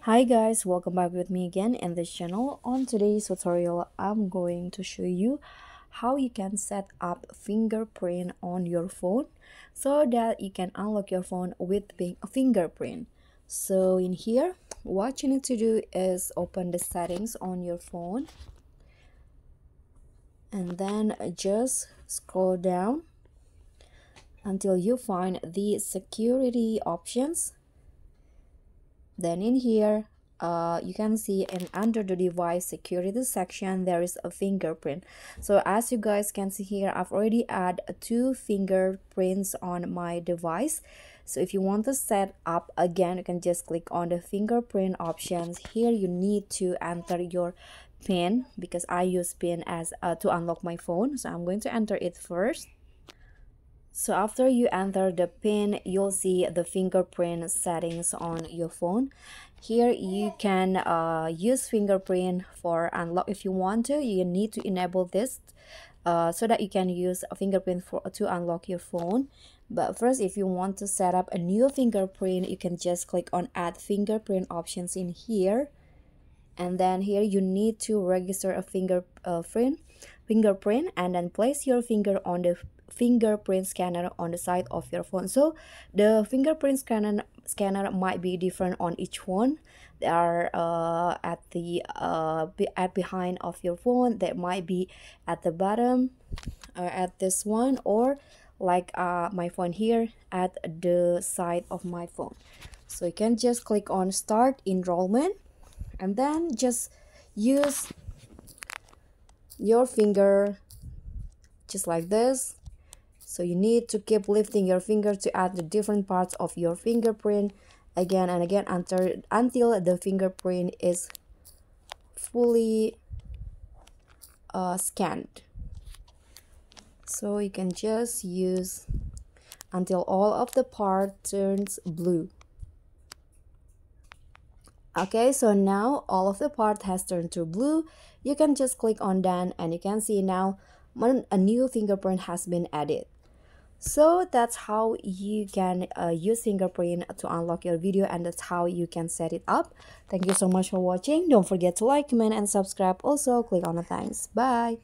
Hi guys, welcome back with me again in this channel. On today's tutorial, I'm going to show you how you can set up fingerprint on your phone so that you can unlock your phone with a fingerprint. So in here, what you need to do is open the settings on your phone and then just scroll down until you find the security options. Then in here, you can see in under the device security section there is a fingerprint. So as you guys can see here, I've already added two fingerprints on my device. So if you want to set up again, you can just click on the fingerprint options. Here you need to enter your pin because I use pin as to unlock my phone. So I'm going to enter it first. So after you enter the pin, you'll see the fingerprint settings on your phone. Here you can use fingerprint for unlock. If you want to, you need to enable this so that you can use a fingerprint to unlock your phone. But first, if you want to set up a new fingerprint, you can just click on add fingerprint options in here. And then here you need to register a fingerprint and then place your finger on the fingerprint scanner on the side of your phone. So the fingerprint scanner might be different on each one. They are at the at behind of your phone. They might be at the bottom at this one, or like my phone here at the side of my phone. So you can just click on start enrollment and then just use your finger just like this. So you need to keep lifting your finger to add the different parts of your fingerprint again and again until the fingerprint is fully scanned. So you can just use until all of the part turns blue. Okay, so now all of the part has turned to blue. You can just click on done and you can see now a new fingerprint has been added. So that's how you can use fingerprint to unlock your video, and that's how you can set it up. Thank you so much for watching. Don't forget to like, comment, and subscribe. Also, click on the thanks. Bye.